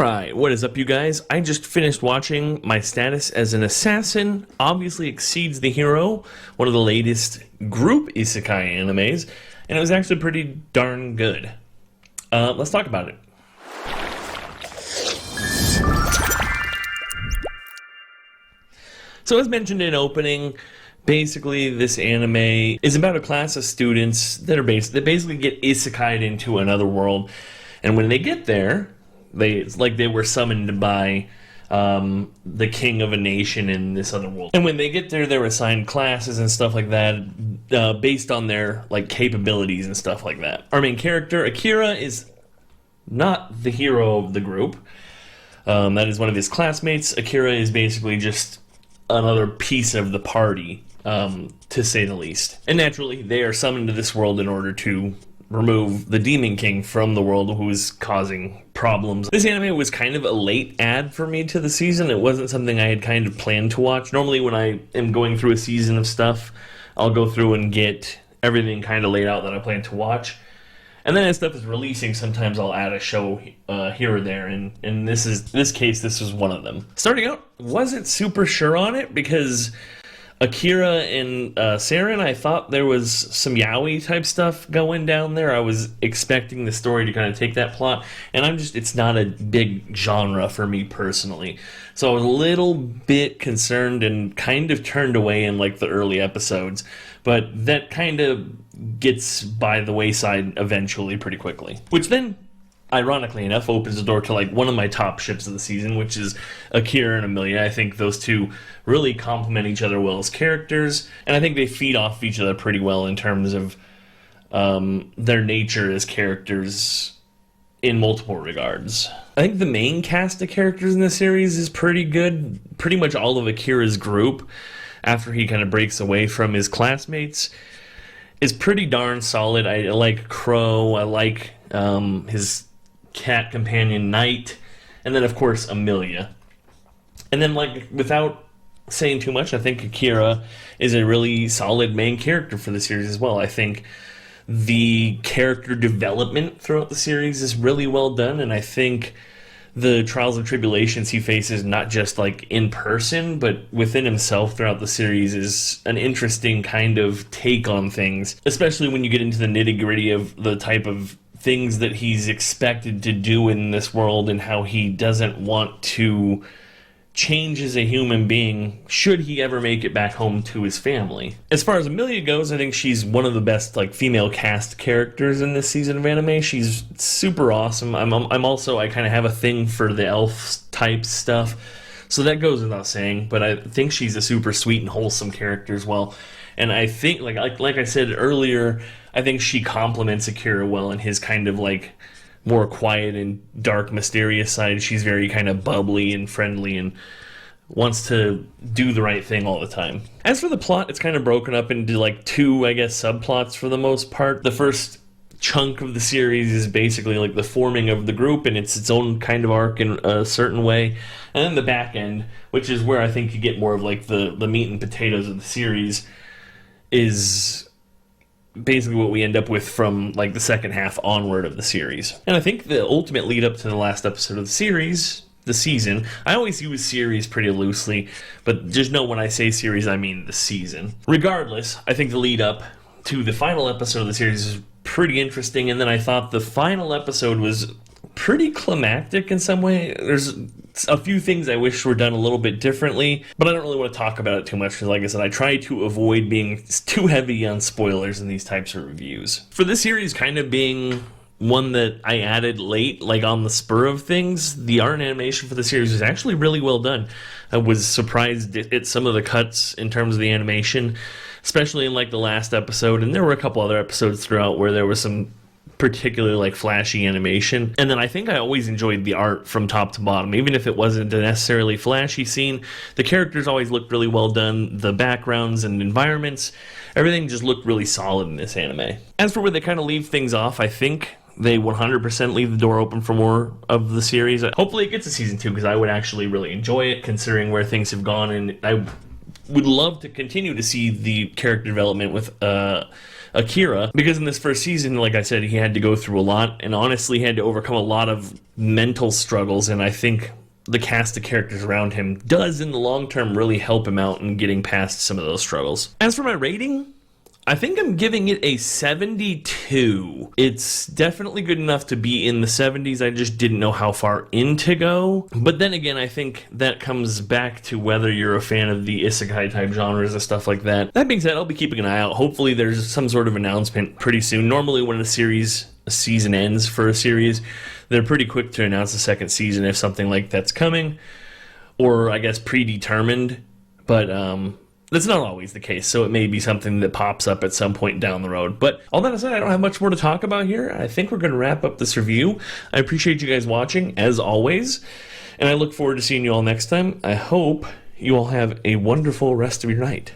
Alright, what is up, you guys? I just finished watching My Status as an Assassin obviously exceeds the hero, one of the latest group isekai animes, and it was actually pretty darn good. Let's talk about it. So as mentioned in opening, basically this anime is about a class of students that basically get isekai'd into another world, and when they get there, it's like they were summoned by the king of a nation in this other world. And when they get there, they're assigned classes and stuff like that based on their capabilities and stuff like that. Our main character, Akira, is not the hero of the group. That is one of his classmates. Akira is basically just another piece of the party, to say the least. And naturally, they are summoned to this world in order to remove the Demon King from the world, who is causing problems. This anime was kind of a late add for me to the season. It wasn't something I had kind of planned to watch. Normally when I am going through a season of stuff, I'll go through and get everything kind of laid out that I plan to watch. And then as stuff is releasing, sometimes I'll add a show here or there, and in this case, this was one of them. Starting out, wasn't super sure on it, because Akira and Saren, I thought there was some yaoi type stuff going down there. I was expecting the story to kind of take that plot, and it's not a big genre for me personally. So I was a little bit concerned and kind of turned away in the early episodes, but that kind of gets by the wayside eventually pretty quickly. Which then, ironically enough, opens the door to one of my top ships of the season, which is Akira and Emilia. I think those two really complement each other well as characters, and I think they feed off each other pretty well in terms of their nature as characters in multiple regards. I think the main cast of characters in the series is pretty good. Pretty much all of Akira's group, after he kind of breaks away from his classmates, is pretty darn solid. I like Crow, I like his cat companion Knight, and then of course Emilia. And then without saying too much, I think Akira is a really solid main character for the series as well. I think the character development throughout the series is really well done, and I think the trials and tribulations he faces, not just in person, but within himself throughout the series, is an interesting kind of take on things, especially when you get into the nitty-gritty of the type of things that he's expected to do in this world and how he doesn't want to change as a human being should he ever make it back home to his family. As far as Emilia goes, I think she's one of the best female cast characters in this season of anime. She's super awesome. I kind of have a thing for the elf type stuff, so that goes without saying, but I think she's a super sweet and wholesome character as well. And I think, like I said earlier, I think she complements Akira well in his kind of more quiet and dark, mysterious side. She's very kind of bubbly and friendly and wants to do the right thing all the time. As for the plot, it's kind of broken up into two, I guess, subplots for the most part. The first chunk of the series is basically the forming of the group, and it's its own kind of arc in a certain way. And then the back end, which is where I think you get more of the meat and potatoes of the series, is basically what we end up with from the second half onward of the series. And I think the ultimate lead up to the last episode of the series, the season, I always use series pretty loosely, but just know when I say series, I mean the season. Regardless, I think the lead up to the final episode of the series is pretty interesting, and then I thought the final episode was pretty climactic in some way. There's a few things I wish were done a little bit differently, but I don't really want to talk about it too much because, like I said, I try to avoid being too heavy on spoilers in these types of reviews. For this series kind of being one that I added late, on the spur of things, the art and animation for the series was actually really well done. I was surprised at some of the cuts in terms of the animation, especially in the last episode, and there were a couple other episodes throughout where there was some particularly flashy animation. And then I think I always enjoyed the art from top to bottom, even if it wasn't a necessarily flashy scene. The characters always looked really well done. The backgrounds and environments, everything just looked really solid in this anime. As for where they kind of leave things off, I think they 100% leave the door open for more of the series. Hopefully it gets a season 2, because I would actually really enjoy it considering where things have gone, and I would love to continue to see the character development with Akira, because in this first season, like I said, he had to go through a lot, and honestly he had to overcome a lot of mental struggles, and I think the cast of characters around him does in the long term really help him out in getting past some of those struggles. As for my rating, I think I'm giving it a 72. It's definitely good enough to be in the 70s. I just didn't know how far in to go. But then again, I think that comes back to whether you're a fan of the isekai type genres and stuff like that. That being said, I'll be keeping an eye out. Hopefully there's some sort of announcement pretty soon. Normally when a season ends for a series, they're pretty quick to announce the second season if something like that's coming, or I guess predetermined. But that's not always the case, so it may be something that pops up at some point down the road. But all that aside, I don't have much more to talk about here. I think we're going to wrap up this review. I appreciate you guys watching, as always, and I look forward to seeing you all next time. I hope you all have a wonderful rest of your night.